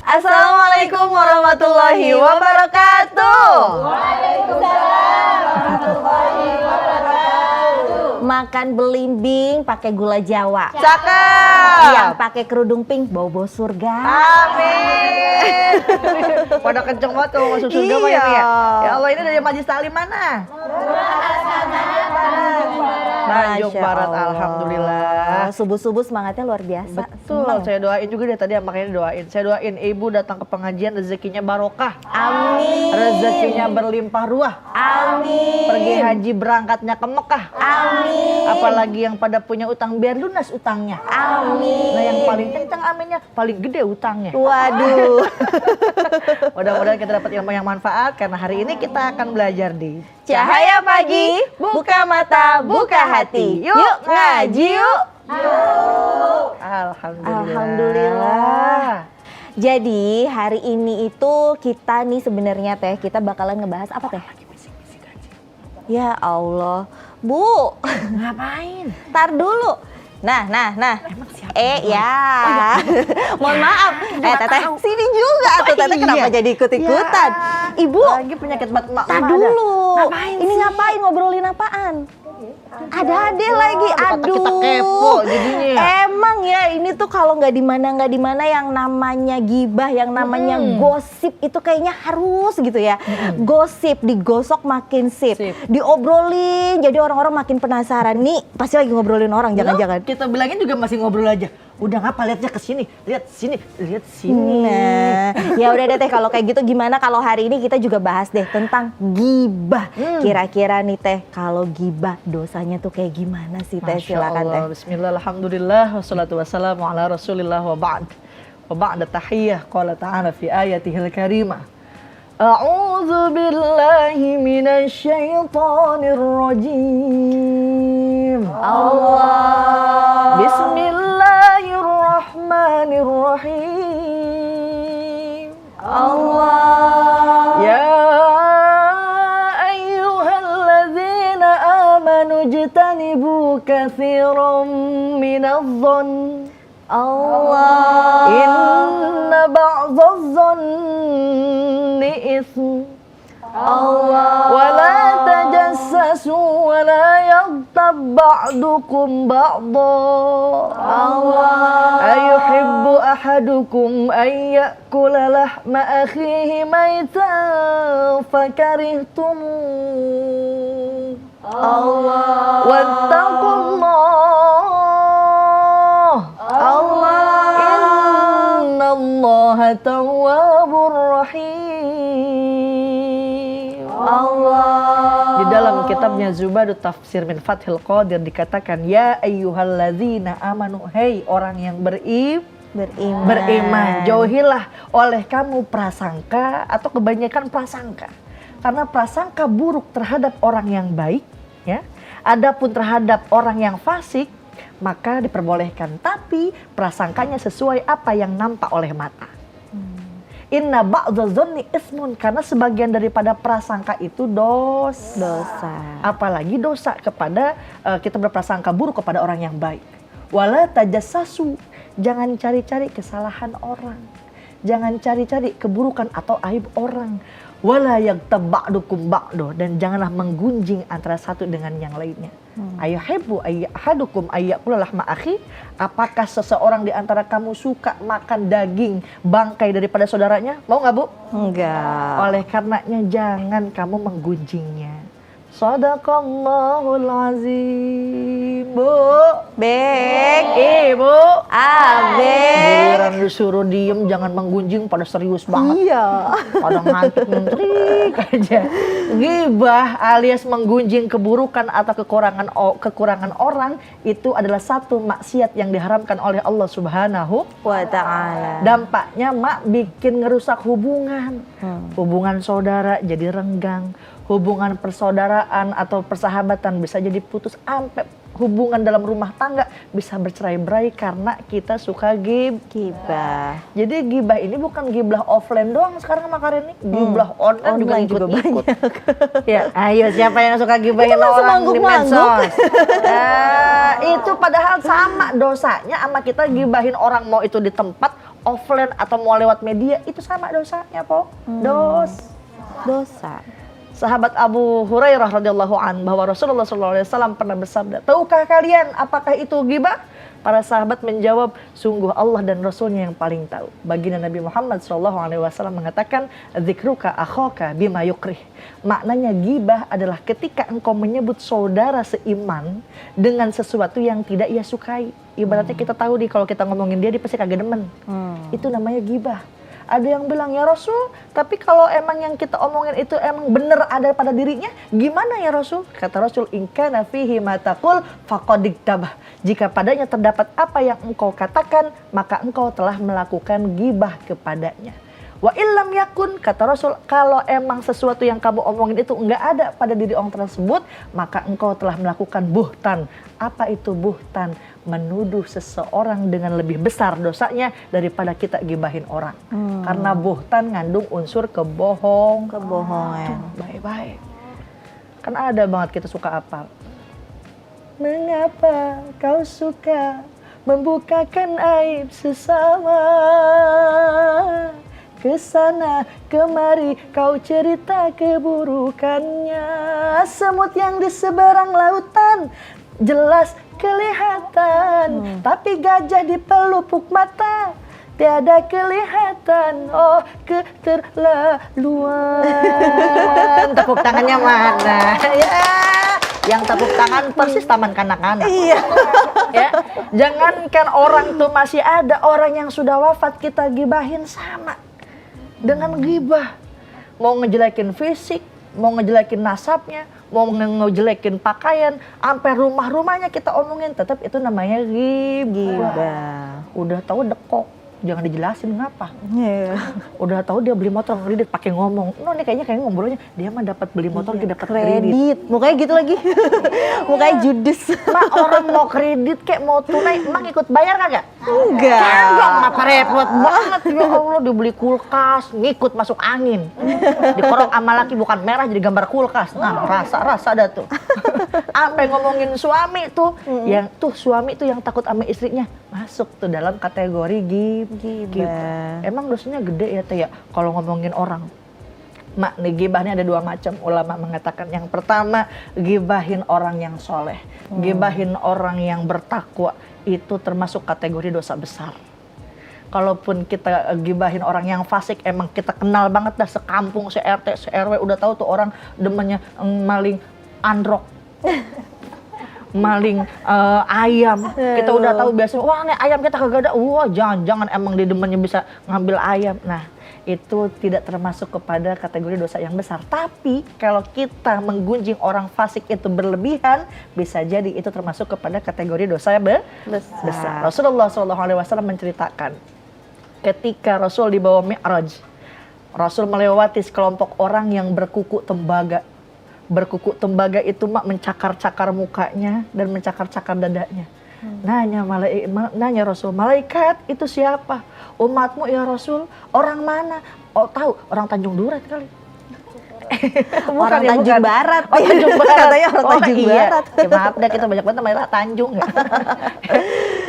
Assalamualaikum warahmatullahi wabarakatuh. Waalaikumsalam warahmatullahi wabarakatuh. Makan belimbing pakai gula Jawa. Cakep. Yang pakai kerudung pink bau-bau surga. Amin. Pada kenceng banget kalau masuk surga Pak ya. Ya Allah, ini dari Majelis Taklim mana? Tanjung Barat, alhamdulillah. Subuh-subuh semangatnya luar biasa. Betul, saya doain juga deh tadi, makanya doain. Saya doain ibu datang ke pengajian rezekinya barokah. Amin. Rezekinya berlimpah ruah. Amin. Pergi haji berangkatnya ke Mekah. Amin. Apalagi yang pada punya utang biar lunas utangnya. Amin. Nah yang paling kencang aminnya, paling gede utangnya. Waduh. Mudah-mudahan kita dapat ilmu yang manfaat karena hari ini kita akan belajar di Cahaya pagi, buka mata, buka hati. Yuk ngaji yuk. Alhamdulillah. Jadi hari ini itu kita nih sebenarnya Teh, kita bakalan ngebahas apa Teh? Ya Allah, Bu. Ngapain? Tar dulu. Nah. Emang siapa? Ya. Mohon maaf. Teteh sini juga tuh Teteh, kenapa jadi ikut-ikutan? Ya. Ibu, Lagi penyakit bat emak. tar dulu. Ngapain Ini sih? ngapain, ngobrolin apaan? Ada ade lagi, Kata aduh. kita kepo jadinya ya. Emang ya ini tuh kalau nggak di mana yang namanya gibah, yang namanya gosip itu kayaknya harus gitu ya. Gosip digosok makin sip, Sip. diobrolin jadi orang-orang makin penasaran. Nih pasti lagi ngobrolin orang, jangan-jangan. Kita bilangin juga masih ngobrol aja. Udah ngapa lihatnya ke sini, lihat sini. Nah, ya udah deh Teh, kalau kayak gitu gimana kalau hari ini kita juga bahas deh tentang gibah. Kira-kira nih Teh, kalau gibah dosanya tuh kayak gimana sih Teh? Masya Silakan Teh. Allah, bismillah, alhamdulillah, wassalatu wassalamu ala rasulillah wa ba'd. Wa ba'da tahiyyah, qala ta'ala fi ayatihil karimah. A'udzu billahi minasy syaithanir rajim. Allah. Bismillahirrahmanirrahim. Allah. Ya ayyuhalladzina amanu ijtanibu katsiran minadh-dhann. Allah. Inna ba'dadh-dhanni itsm. Allah. Wa la tajassasu wa la yaghtab ba'dukum ba'dha. Allah. Ayuhibbu ahadukum an ya'kula lahma akhihi maytan fakarihtum. Allah. Wattaqullah. Allah. Innallaha tawwabur rahim. Allah. Di dalam kitabnya Zubadut Tafsir min Fathil Qadir dikatakan, ya ayyuhalladzina amanu, hei orang yang beriman, jauhilah oleh kamu prasangka atau kebanyakan prasangka. Karena prasangka buruk terhadap orang yang baik, ya. Adapun terhadap orang yang fasik, maka diperbolehkan. Tapi prasangkanya sesuai apa yang nampak oleh mata. Inna ba'dadh-dhanni ismun, karena sebagian daripada prasangka itu dosa. Apalagi dosa kepada kita berprasangka buruk kepada orang yang baik. Wala tajassasu, jangan cari-cari kesalahan orang. Jangan cari-cari keburukan atau aib orang. Wala yaghtab ba'dukum ba'do, dan janganlah menggunjing antara satu dengan yang lainnya. Ayuhibbu ahadukum ayyakula lahma akhi, apakah seseorang di antara kamu suka makan daging bangkai daripada saudaranya? Mau nggak Bu? Enggak. Oleh karenanya jangan kamu menggunjingnya. Shadaqallahul azim. Bu, Bek. Ibu, Abek. giliran disuruh diem jangan menggunjing, pada serius banget. Iya. Pada ngantuk mentrik aja. Ghibah alias menggunjing keburukan atau kekurangan orang itu adalah satu maksiat yang diharamkan oleh Allah Subhanahu Wa ta'ala. Dampaknya mak bikin ngerusak hubungan. Hubungan saudara jadi renggang. Hubungan persaudaraan atau persahabatan bisa jadi putus, sampai hubungan dalam rumah tangga bisa bercerai-berai karena kita suka Gibah. Jadi gibah ini bukan gibah offline doang sekarang sama Karin nih, gibah online juga Online juga ikut-ikut. Ya, ayo siapa yang suka gibahin Itu langsung orang di mangguk-mangguk. medsos? Itu padahal sama dosanya sama kita gibahin orang, mau itu di tempat offline atau mau lewat media, itu sama dosanya, Po. Dosa. Sahabat Abu Hurairah radhiyallahu an bahwa Rasulullah SAW pernah bersabda, tahukah kalian apakah itu ghibah? Para sahabat menjawab, sungguh Allah dan Rasulnya yang paling tahu. Baginda Nabi Muhammad SAW mengatakan, dzikruka akhaka bima yukrih. Maknanya ghibah adalah ketika engkau menyebut saudara seiman dengan sesuatu yang tidak ia sukai. Ibaratnya kita tahu kalau kita ngomongin dia pasti kagak demen. Itu namanya ghibah. Ada yang bilang, ya Rasul, tapi kalau emang yang kita omongin itu emang bener ada pada dirinya, gimana ya Rasul? Kata Rasul, in kana fihi ma taqul faqad iktabah. Jika padanya terdapat apa yang engkau katakan, maka engkau telah melakukan ghibah kepadanya. Wa illam yakun, kata Rasul, kalau emang sesuatu yang kamu omongin itu enggak ada pada diri orang tersebut, maka engkau telah melakukan buhtan. Apa itu buhtan? Menuduh seseorang dengan lebih besar dosanya daripada kita gibahin orang. Karena buhtan ngandung unsur Kebohongan. Baik-baik. Kan ada banget kita suka apal. Mengapa kau suka membukakan aib sesama? Kesana kemari kau cerita keburukannya. Semut yang di seberang lautan jelas kelihatan, tapi gajah di pelupuk mata tiada kelihatan. Oh, keterlaluan. Tepuk tangannya mana? Ya, yang tepuk tangan persis taman kanak-kanak. Iya. Ya, jangankan orang tuh masih ada, orang yang sudah wafat kita gibahin sama dengan ghibah. Mau ngejelekin fisik, mau ngejelekin nasabnya, mau ngejelekin pakaian, sampai rumah-rumahnya kita omongin, tetap itu namanya ghibah. Udah tahu dekok, jangan dijelasin ngapa. Udah tahu dia beli motor kredit pakai ngomong. Ini kayaknya ngobrolnya dia mah dapat beli motor, dia dapat kredit. Mukanya gitu lagi. Mukanya judes. Mak, orang mau kredit kayak mau tunai, emang ikut bayar kagak? Enggak. Kagak, ngapa repot banget. Ya Allah, dibeli kulkas, ngikut masuk angin. Dikorok sama laki bukan merah jadi gambar kulkas. Nah, rasa dah tuh. Sampai ngomongin suami tuh, yang tuh suami tuh yang takut sama istrinya, masuk tuh dalam kategori ghibah. Emang dosanya gede ya Teh ya kalau ngomongin orang. Mak, nih ghibahnya ada dua macam. Ulama mengatakan yang pertama, gibahin orang yang soleh, gibahin orang yang bertakwa, itu termasuk kategori dosa besar. Kalaupun kita gibahin orang yang fasik, emang kita kenal banget dah sekampung, se-RT, se-RW udah tahu tuh orang demennya maling androk. Maling ayam, kita udah tahu biasanya, wah nih ayam kita kagak ada, wah jangan emang dia demennya bisa ngambil ayam. Nah, itu tidak termasuk kepada kategori dosa yang besar. Tapi kalau kita menggunjing orang fasik itu berlebihan, bisa jadi itu termasuk kepada kategori dosa yang besar. Rasulullah SAW menceritakan ketika Rasul dibawa Mi'raj, Rasul melewati sekelompok orang yang berkuku tembaga. Berkuku tembaga itu mak mencakar-cakar mukanya dan mencakar-cakar dadanya. Nanya Rasul, malaikat itu siapa? Umatmu ya Rasul. Orang mana? Oh tahu, orang Tanjung Durat kali. Orang ya, Tanjung Barat. Oh, Tanjung Barat. Katanya orang Tanjung Barat. Ya, maaf dah, kita banyak banget namanya Tanjung ya.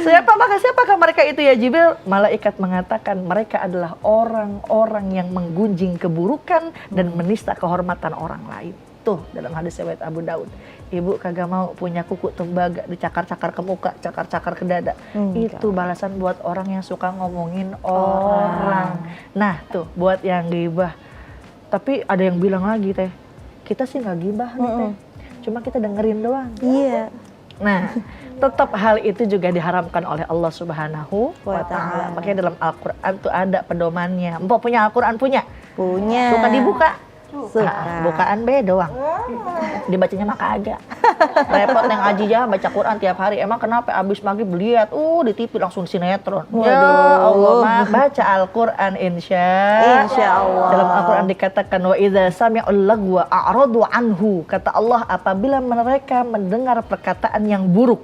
Siapakah mereka itu ya Jibril? Malaikat mengatakan mereka adalah orang-orang yang menggunjing keburukan dan menista kehormatan orang lain. Tuh dalam hadis riwayat Abu Daud. Ibu kagak mau punya kuku tembaga dicakar-cakar ke muka, cakar-cakar ke dada. Itu balasan buat orang yang suka ngomongin orang. Nah tuh buat yang ghibah. Tapi ada yang bilang lagi Teh, kita sih nggak ghibah nih Teh, cuma kita dengerin doang. Iya. Nah, tetap hal itu juga diharamkan oleh Allah Subhanahu wa Ta'ala. Makanya dalam Al-Quran tuh ada pedomannya. Mpok punya Al-Quran? Punya. Suka dibuka? Suka. Bukaan B doang. Dibacanya mah kagak. Repot yang ngaji ya baca Quran tiap hari. Emang kenapa abis maghrib lihat di TV langsung sinetron. Ya Allah mah baca Al-Quran insya Allah. Dalam Al-Quran dikatakan wa idza sami'ul lagwa a'radu anhu. Kata Allah, apabila mereka mendengar perkataan yang buruk,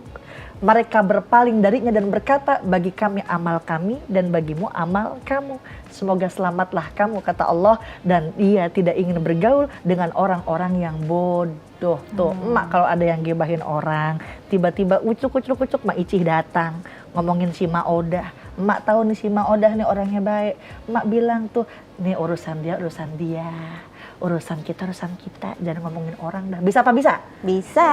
mereka berpaling darinya dan berkata, bagi kami amal kami dan bagimu amal kamu. Semoga selamatlah kamu, kata Allah, dan Dia tidak ingin bergaul dengan orang-orang yang bodoh. Tuh, emak kalau ada yang gibahin orang, tiba-tiba ucuk Mak Icih datang, ngomongin si Ma'odah. Emak tahu nih si Maudah nih orangnya baik. Emak bilang tuh, nih urusan dia, urusan kita, jangan ngomongin orang dah. Bisa apa bisa? Bisa.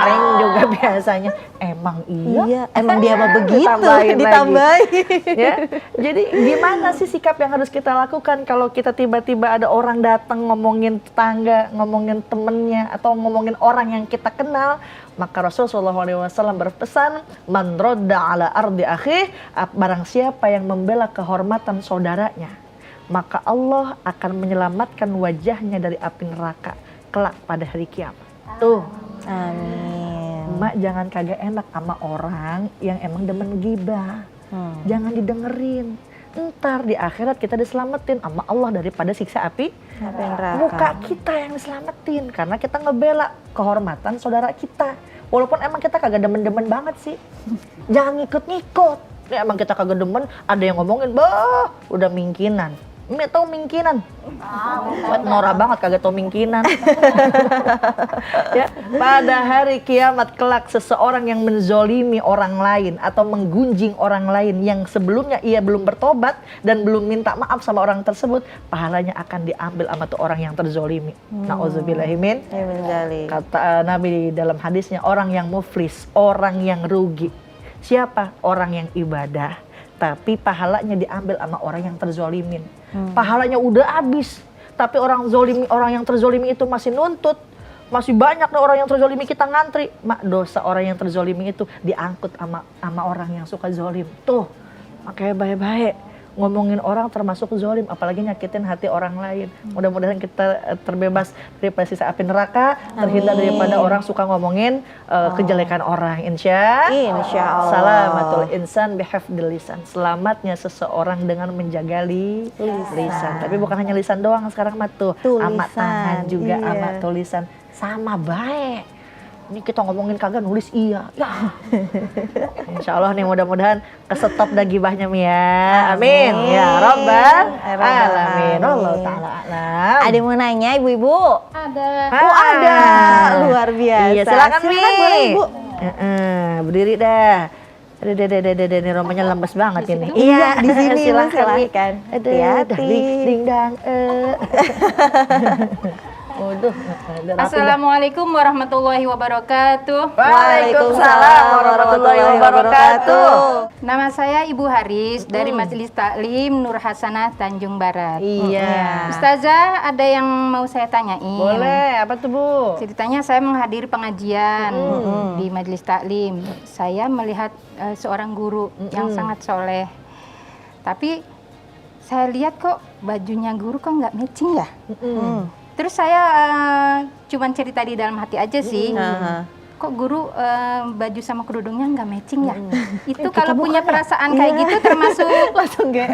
Paling juga biasanya, emang iya? Emang dia mah begitu, Ditambahin lagi. ditambahin. Ya, jadi gimana sih sikap yang harus kita lakukan kalau kita tiba-tiba ada orang datang ngomongin tetangga, ngomongin temennya, atau ngomongin orang yang kita kenal? Maka Rasulullah SAW berpesan, man rodda ala ardi akhih, barang siapa yang membela kehormatan saudaranya, maka Allah akan menyelamatkan wajahnya dari api neraka kelak pada hari kiamat. Tuh. Amin. Mak jangan kagak enak sama orang yang emang demen gibah. Jangan didengerin. Ntar di akhirat kita diselamatin sama Allah daripada siksa api neraka. Muka kita yang diselamatin karena kita ngebela kehormatan saudara kita. Walaupun emang kita kagak demen-demen banget sih. Jangan ngikut-ngikut. Emang kita kagak demen, ada yang ngomongin, bah, udah mingkinan. Ini tau mingkinan? Norak banget kagak tau mingkinan. Ya, pada hari kiamat kelak seseorang yang menzolimi orang lain atau menggunjing orang lain yang sebelumnya ia belum bertobat dan belum minta maaf sama orang tersebut, pahalanya akan diambil sama tuh orang yang terzolimi. Nauzubillahimin. Kata Nabi di dalam hadisnya, orang yang muflis, orang yang rugi. Siapa? Orang yang ibadah, tapi pahalanya diambil sama orang yang terzolimin. Pahalanya udah habis, tapi orang yang terzolimi itu masih nuntut. Masih banyak nih orang yang terzolimi kita ngantri. Mak, dosa orang yang terzolimi itu diangkut sama orang yang suka zolim. Tuh, makanya baik-baik ngomongin orang termasuk zolim, apalagi nyakitin hati orang lain. Mudah-mudahan kita terbebas dari sisa api neraka, terhindar daripada orang suka ngomongin kejelekan orang. Insya Allah. Salamatul insan bihafdil lisan. Selamatnya seseorang dengan menjaga lisan. Tapi bukan hanya lisan doang sekarang mah tuh, sama tangan juga, sama tulisan. Sama baik. Ini kita ngomongin kagak nulis iya. Ya. Insya Allah nih mudah-mudahan kesetop dah gibahnya Mi ya. Amin. Ya Rabbal Alamin. Allah Ta'ala alam. Ada yang mau nanya ibu-ibu? Ada. Oh ada, luar biasa. Iya silakan Mi. boleh Ibu. Berdiri dah. Ada ini romanya lemes banget ini. Iya, di sini silakan. Hati-hati. Ding dang. Waduh, Assalamualaikum warahmatullahi wabarakatuh. Waalaikumsalam warahmatullahi wabarakatuh. Nama saya Ibu Haris dari Majelis Taklim Nur Hasanah Tanjung Barat. Iya. Ustazah, ada yang mau saya tanyain. Boleh, apa tuh Bu? Ceritanya saya menghadiri pengajian di Majelis Taklim. Saya melihat seorang guru yang sangat soleh. Tapi saya lihat kok bajunya guru kok nggak matching ya. Terus saya cuman cerita di dalam hati aja sih. Kok guru baju sama kerudungnya nggak matching ya? Itu kalau punya perasaan kayak gitu termasuk Langsung GR.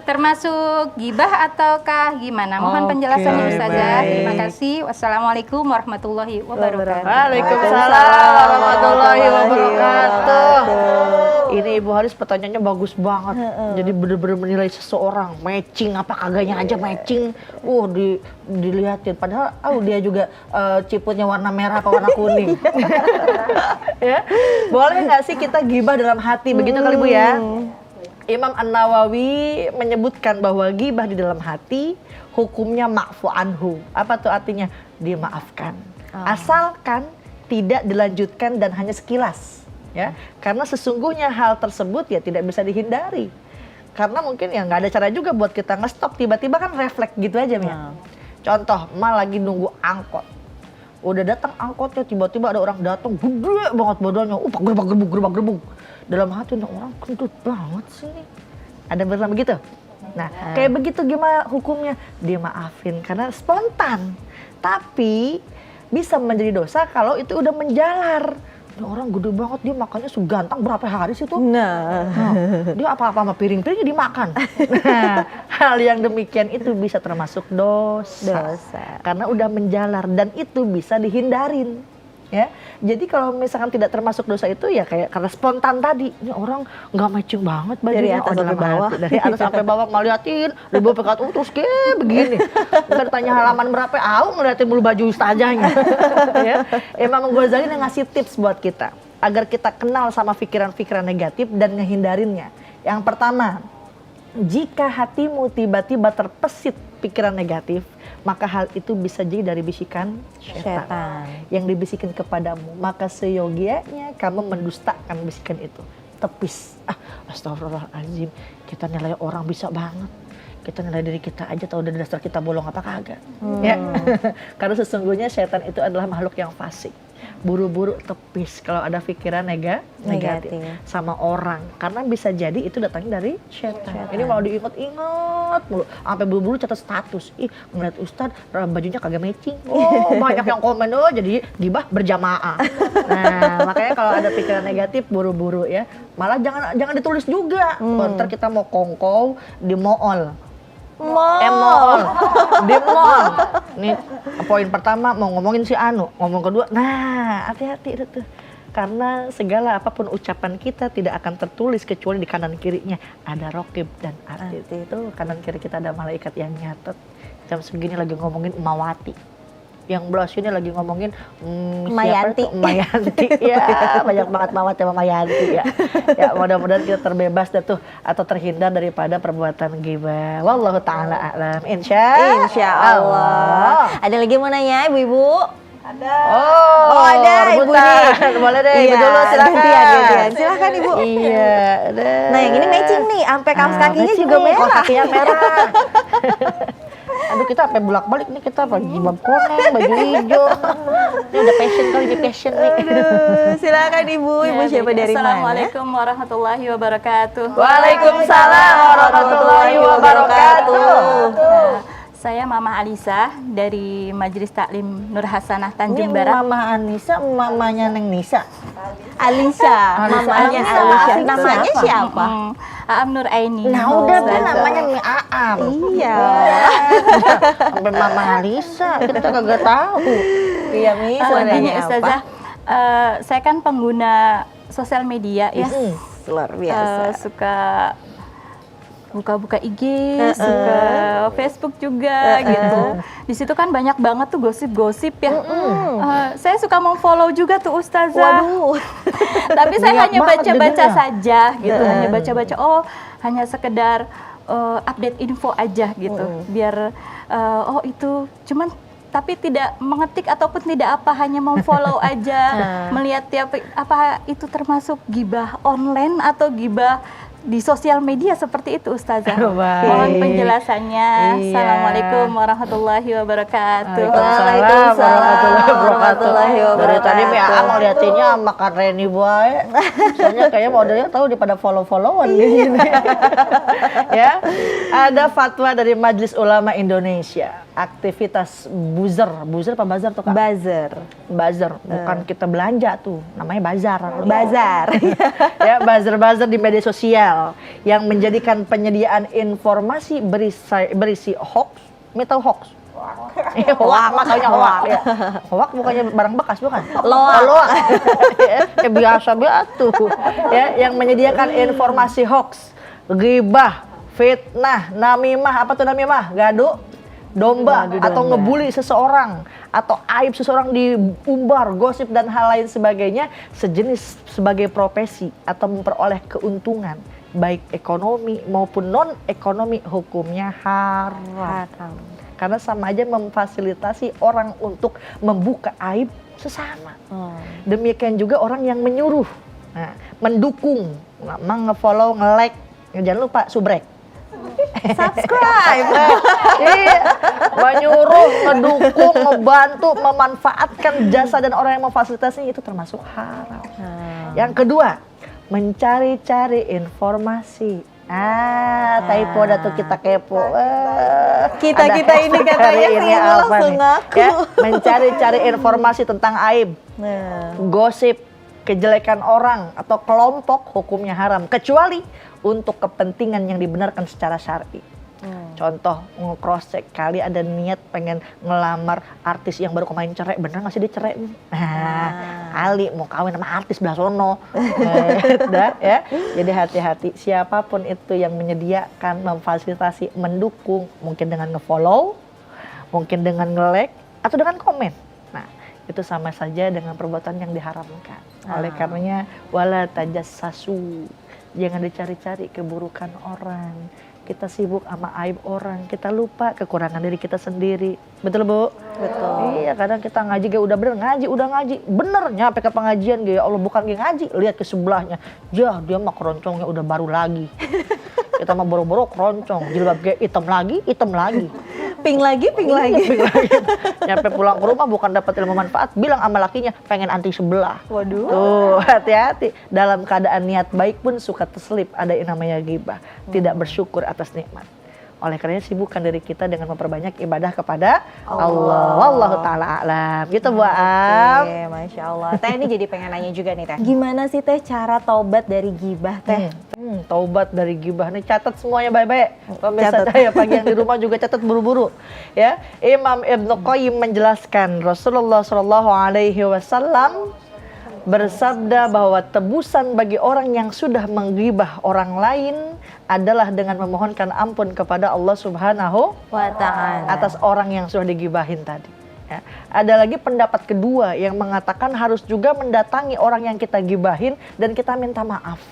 termasuk gibah ataukah gimana? Mohon penjelasannya Ustazah. baik. Terima kasih. Wassalamualaikum warahmatullahi wabarakatuh. Waalaikumsalam warahmatullahi wabarakatuh. Ini Ibu Haris pertanyaannya bagus banget. Jadi bener-bener menilai seseorang matching apa kagaknya aja matching. Dilihatin. Padahal dia juga ciputnya warna merah apa warna kuning. Ya. Boleh nggak sih kita gibah dalam hati begitu kali Bu ya? Imam An-Nawawi menyebutkan bahwa gibah di dalam hati hukumnya ma'fu anhu. Apa tuh artinya? Dimaafkan. Asalkan tidak dilanjutkan dan hanya sekilas. Ya, karena sesungguhnya hal tersebut ya tidak bisa dihindari. Karena mungkin ya nggak ada cara juga buat kita nge-stop, tiba-tiba kan refleks gitu aja ya. Contoh, lagi nunggu angkot. Udah datang angkotnya, tiba-tiba ada orang datang gede banget badannya, gerbang. Dalam hati orang kentut banget sih nih. Ada benar begitu? Nah, kayak begitu gimana hukumnya? Dia maafin karena spontan. Tapi bisa menjadi dosa kalau itu udah menjalar. Ini orang gede banget, dia makannya segantang berapa hari sih tuh? Nah, dia apa-apa sama piring-piringnya dimakan. Nah, hal yang demikian itu bisa termasuk dosa. Karena udah menjalar dan itu bisa dihindarin. Ya, jadi kalau misalkan tidak termasuk dosa itu ya kayak karena spontan tadi, ini orang nggak matching banget bajunya dari atas sampai bawah, dari atas sampai bawah mau liatin, dari bawah pekat terus kayak begini. Ntar tanya halaman berapa, ngeliatin mulu baju ustazahnya. Ya, Imam Ghazali yang ngasih tips buat kita. agar kita kenal sama pikiran-pikiran negatif dan ngehindarinnya. Yang pertama, jika hatimu tiba-tiba terpesit pikiran negatif, maka hal itu bisa jadi dari bisikan setan yang dibisikin kepadamu. Maka seyogianya kamu mendustakan bisikan itu. Tepis. Astagfirullahaladzim, kita nilai orang bisa banget. Kita nilai diri kita aja tahu dari dasar kita bolong apa kagak. Ya. Karena sesungguhnya setan itu adalah makhluk yang fasik. Buru-buru tepis kalau ada pikiran negatif sama orang, karena bisa jadi itu datangnya dari setan. Ini mau diingat-ingat mulu, sampai buru-buru catat status. Ih, ngeliat Ustadz bajunya kagak matching. Oh, banyak yang komen, oh jadi gibah berjamaah. Nah, makanya kalau ada pikiran negatif buru-buru ya. Malah jangan ditulis juga. Ntar kita mau kongkow di mall. Mall. Di mall. Nih, poin pertama mau ngomongin si Anu, ngomong kedua, nah hati-hati itu. Karena segala apapun ucapan kita tidak akan tertulis kecuali di kanan kirinya ada rokib dan atid. Itu kanan kiri kita ada malaikat yang nyatet. Jam segini lagi ngomongin Mawati. Yang belah sini lagi ngomongin Mayanti. Mayanti. Ya, banyak banget Mawati sama Mayanti ya. Ya, mudah-mudahan kita terbebas dah tuh atau terhindar daripada perbuatan ghibah. Wallahu taala a'lam. Insya Allah. Ada lagi mau nanya ibu-ibu? Ada. Oh, ada ibu nih. Boleh deh, ibu Iya, dulu silakan. gantian. Silakan ibu. Iya, ada. Nah, yang ini matching nih, sampai kaos kakinya matching juga nih, merah. kaos kakinya merah. Aduh, kita sampai bolak-balik nih, kita pakai jilbab kuning, baju hijau. Ini udah passion kali, ini passion nih. Aduh, silakan ibu. Ibu siapa dari mana? Assalamualaikum warahmatullahi wabarakatuh. Waalaikumsalam warahmatullahi wabarakatuh. Saya Mama Alisa dari Majelis Taklim Nur Hasanah Ini Tanjung Barat. Mama Anissa, mamanya Neng Nisa. Alisa, mamanya Alisa. Namanya siapa? Aam Nur Aini. Nah, udah deh Ustazah. namanya Mi Aam. Iya. Sampai Mama Alisa, kita kagak tahu. Iya, Mi. Gini Ustazah, saya kan pengguna sosial media ya. Luar biasa. Suka buka-buka IG, suka Facebook juga gitu. Di situ kan banyak banget tuh gosip-gosip ya. Saya suka memfollow juga tuh Ustazah. Waduh. Tapi saya Banyak hanya banget baca-baca dengernya. saja gitu, hanya baca-baca. Oh, hanya sekedar update info aja gitu. Biar oh itu cuman tapi tidak mengetik ataupun tidak apa, hanya memfollow aja, melihat tiap apa itu termasuk gibah online atau gibah di sosial media seperti itu Ustazah. Baik. Mohon penjelasannya. Iya. Assalamualaikum warahmatullahi wabarakatuh. Waalaikumsalam warahmatullahi Dari tadi Mi wabarakatuh. Aam ngeliatinnya sama Kak Reni bae. Soalnya kayaknya modelnya tahu daripada follow-followan gini. Ya. Ada fatwa dari Majelis Ulama Indonesia. Aktivitas buzzer apa bazar tuh Kak? Buzzer, bukan kita belanja tuh, namanya bazar. Bazar. Ya, buzzer di media sosial yang menjadikan penyediaan informasi berisi hoax, tahu hoax? Hoax, makanya hoax ya. Hoax bukannya barang bekas bukan? Loak. Ya, biasa tuh. Ya, yang menyediakan informasi hoax, ghibah, fitnah, namimah, apa tuh namimah? Gaduh, domba, atau ngebully seseorang, atau aib seseorang diumbar, gosip dan hal lain sebagainya, sejenis sebagai profesi atau memperoleh keuntungan baik ekonomi maupun non ekonomi, hukumnya haram. Karena sama aja memfasilitasi orang untuk membuka aib sesama. Demikian juga orang yang menyuruh, mendukung, nge-follow, nge-like, jangan lupa subrek. Subscribe. Iya, menyuruh, ngedukung, ngebantu, memanfaatkan jasa dan orang yang memfasilitasi itu termasuk haram. Yang kedua, mencari-cari informasi. Typo dah tuh kita kepo. Kita ini katanya sih langsung ngaku. Ya, mencari-cari informasi tentang aib, gosip, kejelekan orang atau kelompok, hukumnya haram kecuali untuk kepentingan yang dibenarkan secara syar'i. Contoh, nge-cross check kali ada niat pengen ngelamar artis yang baru kemarin cerai, bener nggak sih dia cerai? Ali mau kawin sama artis belah sono. Ya. Jadi hati-hati, siapapun itu yang menyediakan, memfasilitasi, mendukung, mungkin dengan nge-follow, mungkin dengan nge-like atau dengan komen. Nah, itu sama saja dengan perbuatan yang diharamkan. Oleh karenanya wala tajassasu, jangan dicari-cari keburukan orang. Kita sibuk sama aib orang, kita lupa kekurangan diri kita sendiri. Betul, Bu? Betul. Iya, kadang kita ngaji gak udah bener, udah ngaji. Bener nyampe ke pengajian gak, ya Allah bukan gak ngaji, lihat ke sebelahnya. Jah, dia mah keroncongnya udah baru lagi. Kita mah boro-boro keroncong, jilbab gak hitam lagi. Pink lagi. Nyampe pulang ke rumah bukan dapat ilmu manfaat, bilang sama lakinya pengen anti sebelah. Waduh. Tuh, hati-hati. Dalam keadaan niat baik pun suka terselip ada yang namanya ghibah. Tidak bersyukur atas nikmat. Oleh karenanya sibukkan diri kita dengan memperbanyak ibadah kepada Allah. Wallahu ta'ala a'lam. Gitu Bu Am. Oke, Masya Allah. Teh ini jadi pengen nanya juga nih Teh. Gimana sih Teh cara taubat dari gibah Teh? Taubat dari gibah nih, catat semuanya baik-baik. Pemirsa saya pagi yang di rumah juga catat buru-buru. Ya, Imam Ibnu Qayyim menjelaskan Rasulullah Shallallahu Alaihi Wasallam bersabda bahwa tebusan bagi orang yang sudah menggibah orang lain adalah dengan memohonkan ampun kepada Allah Subhanahu wa ta'ala atas orang yang sudah digibahin tadi. Ya. Ada lagi pendapat kedua yang mengatakan harus juga mendatangi orang yang kita gibahin dan kita minta maaf.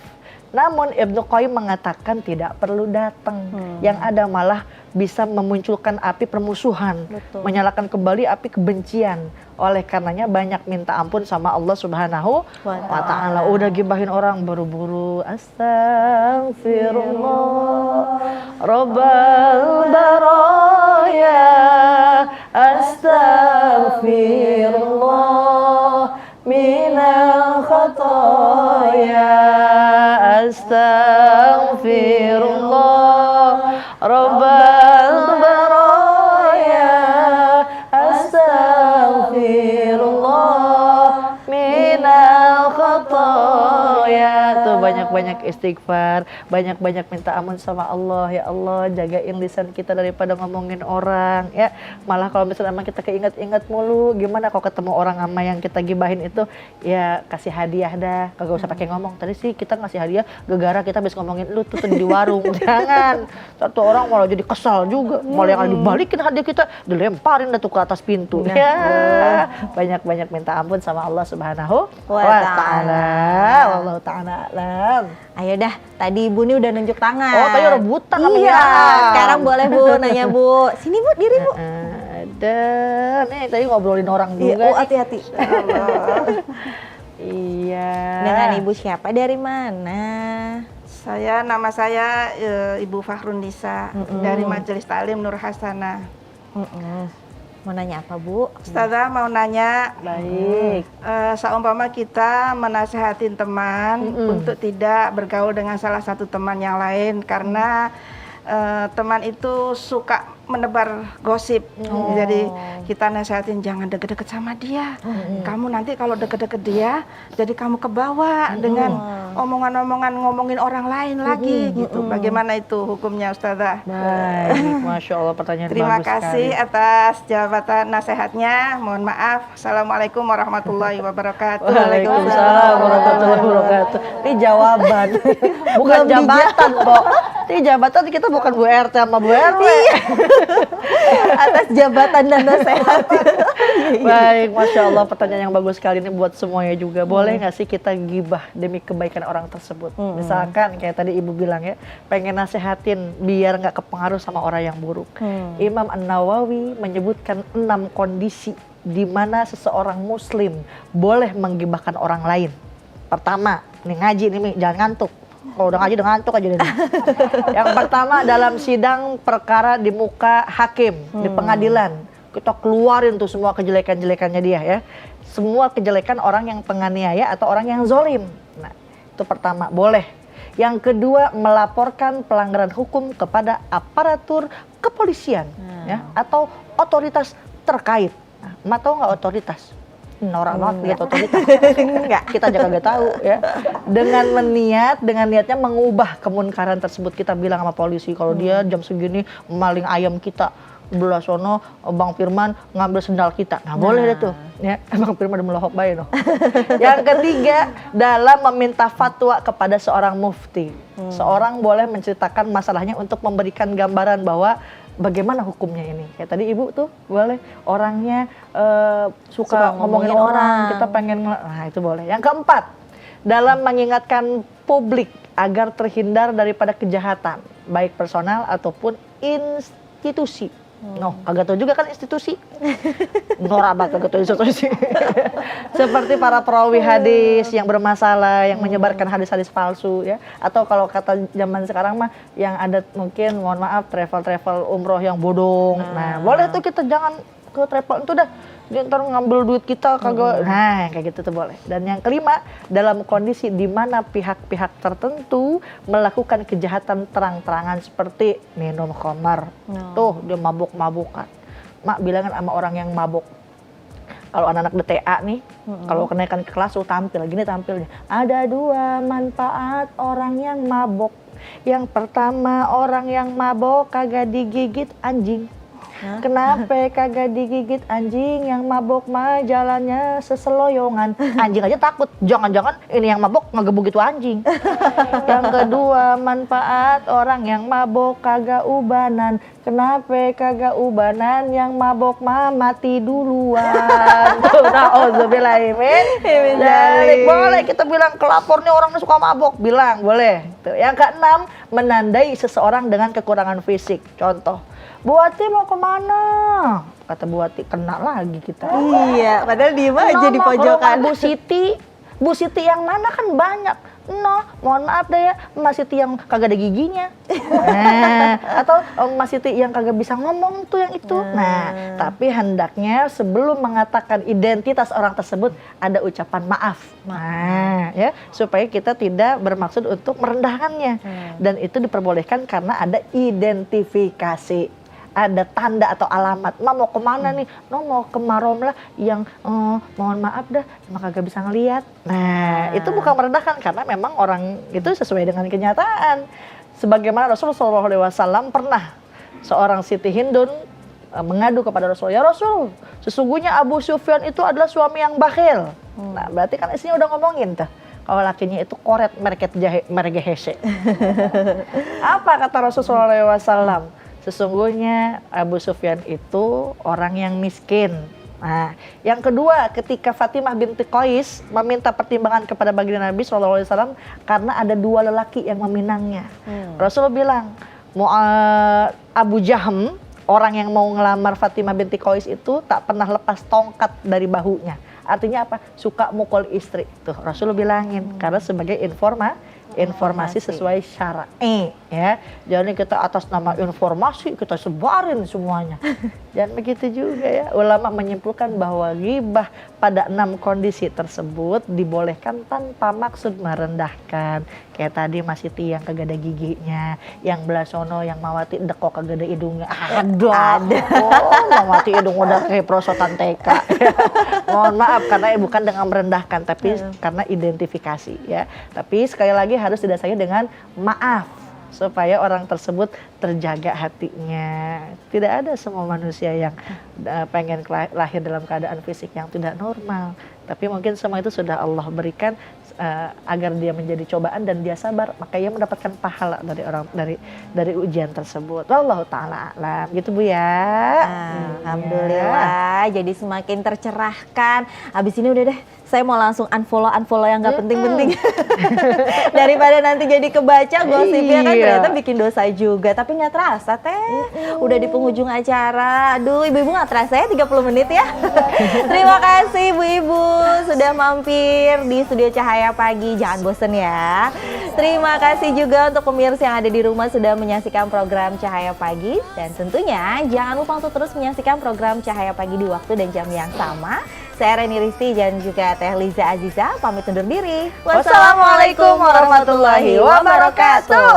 Namun Ibnu Qayyim mengatakan tidak perlu datang. Yang ada malah bisa memunculkan api permusuhan. Betul. Menyalakan kembali api kebencian. Oleh karenanya banyak minta ampun sama Allah Subhanahu wa ta'ala. Udah gibahin orang buru-buru astaghfirullah Rabbal baraya astaghfirullah minal khataya astaghfirullah Rabbal baraya astaghfirullah minal khataya. Tuh banyak-banyak istighfar, banyak-banyak minta ampun sama Allah. Ya Allah, jagain lisan kita daripada ngomongin orang ya. Malah kalau misalnya emang kita keinget-inget mulu, gimana kalau ketemu orang sama yang kita gibahin itu, ya kasih hadiah dah. Kagak usah pakai ngomong. Tadi sih kita ngasih hadiah gara-gara kita habis ngomongin lu tuh di warung. Jangan. Satu orang malah jadi kesal juga. Malah yang dibalikin hadiah kita, dilemparin dah tuh ke atas pintu. Ya. Banyak-banyak minta ampun sama Allah Subhanahu wa ta'ala. Wallahu ta'ala a'lam. Ayo dah, tadi Ibu nih udah nunjuk tangan. Oh, tadi rebutan sama Iya, Niam. sekarang boleh Bu nanya Bu. Sini Bu, diri Bu. Ada. Nih tadi ngobrolin orang Iya, juga. oh nih. hati-hati. Iya. Dengan Ibu siapa dari mana? Nama saya Ibu Fahrun Nisa dari Majelis Taklim Nur Hasanah. Mau nanya apa Bu? Ustazah mau nanya, Baik. seumpama kita menasehatin teman untuk tidak bergaul dengan salah satu teman yang lain karena teman itu suka menebar gosip. Jadi kita nasihatin jangan deket-deket sama dia. Kamu nanti kalau deket-deket dia, jadi kamu kebawa dengan omongan-omongan ngomongin orang lain lagi gitu. Bagaimana itu hukumnya Ustazah? Baik. Masya Allah, pertanyaan Terima bagus kasih sekali. atas jabatan nasihatnya. Mohon maaf. Assalamualaikum warahmatullahi wabarakatuh. Waalaikumsalam warahmatullahi wabarakatuh. Ini jawaban, bukan jabatan kok. Ini jabatan kita bukan Bu RT sama Bu RW. Atas jabatan dan nasihat. Baik, Masya Allah, pertanyaan yang bagus sekali ini buat semuanya juga. Boleh nggak sih kita gibah demi kebaikan orang tersebut? Misalkan kayak tadi Ibu bilang ya, pengen nasehatin biar nggak kepengaruh sama orang yang buruk. Imam An-Nawawi menyebutkan 6 kondisi di mana seseorang muslim boleh menggibahkan orang lain. Pertama, nih ngaji nih Mi, jangan ngantuk. Kalau udah ngaji udah ngantuk aja deh. Yang pertama dalam sidang perkara di muka hakim, di pengadilan. Kita keluarin tuh semua kejelekan-jelekannya dia ya. Semua kejelekan orang yang penganiaya atau orang yang zolim. Nah, itu pertama, boleh. Yang kedua, melaporkan pelanggaran hukum kepada aparatur kepolisian ya, atau otoritas terkait. Nah, tahu nggak otoritas? Norak banget lihat otoritas. Enggak, kita aja kagak tahu ya. Dengan niatnya mengubah kemunkaran tersebut. Kita bilang sama polisi kalau dia jam segini maling ayam kita, belah sono Bang Firman ngambil sendal kita. Nah, boleh deh tuh. Ya, Bang Firman udah melohok bayi noh. Yang ketiga, dalam meminta fatwa kepada seorang mufti. Seorang boleh menceritakan masalahnya untuk memberikan gambaran bahwa bagaimana hukumnya ini? Kayak tadi Ibu tuh boleh orangnya Suka suka ngomongin orang, kita pengen, nah itu boleh. Yang keempat, dalam mengingatkan publik agar terhindar daripada kejahatan, baik personal ataupun institusi. No, kagak tahu juga kan institusi. Norak banget kagak tahu institusi. Seperti para perawi hadis yang bermasalah, yang menyebarkan hadis-hadis palsu ya. Atau kalau kata zaman sekarang mah yang ada mungkin mohon maaf travel umroh yang bodong. Nah, boleh tuh kita jangan ke travel itu dah. Dia ntar ngambil duit kita kagak. Nah, kayak gitu tuh boleh. Dan yang kelima, dalam kondisi di mana pihak-pihak tertentu melakukan kejahatan terang-terangan seperti minum khamar. Tuh, dia mabuk-mabukan. Mak bilangan sama orang yang mabuk. Kalau anak-anak DTA nih, kalau kenaikan ke kelas tuh tampil, gini tampilnya. Ada 2 manfaat orang yang mabuk. Yang pertama, orang yang mabuk kagak digigit anjing. Kenapa kagak digigit anjing? Yang mabok mah jalannya seseloyongan. Anjing aja takut, jangan-jangan ini yang mabok ngegebuk itu anjing. Yang kedua, manfaat orang yang mabok kagak ubanan. Kenapa kagak ubanan? Yang mabok mah mati duluan. Na'udzubillahimin. Boleh kita bilang kelapor nih orangnya suka mabok, bilang boleh. Tuh. Yang keenam, menandai seseorang dengan kekurangan fisik. Contoh, Bu Ati mau kemana? Kata Bu Ati, kena lagi kita. Iya, padahal diem aja di pojokan. Bu Siti. Bu Siti yang mana kan banyak. No, mohon maaf deh ya, Mas Siti yang kagak ada giginya. Atau Mas Siti yang kagak bisa ngomong tuh yang itu. Nah, tapi hendaknya sebelum mengatakan identitas orang tersebut ada ucapan maaf. Nah, ya, supaya kita tidak bermaksud untuk merendahkannya. Dan itu diperbolehkan karena ada identifikasi. Ada tanda atau alamat, Ma mau kemana nih? No mau ke Maromlah yang mohon maaf dah, emang kagak bisa ngelihat. Nah, itu bukan merendahkan karena memang orang itu sesuai dengan kenyataan. Sebagaimana Rasulullah SAW pernah seorang Siti Hindun mengadu kepada Rasul, ya Rasul, sesungguhnya Abu Sufyan itu adalah suami yang bakhil. Nah, berarti kan istrinya udah ngomongin tuh. Kalau lakinya itu koret merket jahe, merge hese. Apa kata Rasulullah SAW? Sesungguhnya Abu Sufyan itu orang yang miskin. Nah, yang kedua, ketika Fatimah binti Qais meminta pertimbangan kepada baginda Nabi SAW karena ada 2 lelaki yang meminangnya. Rasul bilang, Abu Jahm, orang yang mau ngelamar Fatimah binti Qais itu tak pernah lepas tongkat dari bahunya. Artinya apa? Suka mukul istri. Tuh Rasul bilangin, karena sebagai informasi sesuai syar'i ya. Jangan kita atas nama informasi kita sebarin semuanya. Jangan begitu juga ya. Ulama menyimpulkan bahwa ghibah pada 6 kondisi tersebut dibolehkan tanpa maksud merendahkan. Kayak tadi Mas Siti yang kagak ada giginya, yang Belasono yang Mawati dekok kagak ada hidungnya. Ada. Oh, Mawati hidung udah kayak prosotan TK. Mohon maaf karena bukan dengan merendahkan tapi karena identifikasi ya. Tapi sekali lagi harus didasari dengan maaf supaya orang tersebut terjaga hatinya. Tidak ada semua manusia yang pengen lahir dalam keadaan fisik yang tidak normal. Tapi mungkin semua itu sudah Allah berikan agar dia menjadi cobaan dan dia sabar, maka ia mendapatkan pahala dari ujian tersebut. Wallahu taala alam. Gitu Bu ya. Alhamdulillah. Jadi semakin tercerahkan. Habis ini udah deh, saya mau langsung unfollow yang nggak penting-penting. Daripada nanti jadi kebaca gosipnya kan ternyata bikin dosa juga. Tapi nggak terasa teh. Udah di penghujung acara. Aduh, ibu-ibu nggak terasa ya 30 menit ya. Terima kasih ibu-ibu sudah mampir di studio Cahaya Pagi. Jangan bosen ya. Terima kasih juga untuk pemirsa yang ada di rumah sudah menyaksikan program Cahaya Pagi. Dan tentunya jangan lupa untuk terus menyaksikan program Cahaya Pagi di waktu dan jam yang sama. Saya Reni Risti dan juga Teh Liza Aziza pamit undur diri. Wassalamualaikum warahmatullahi wabarakatuh.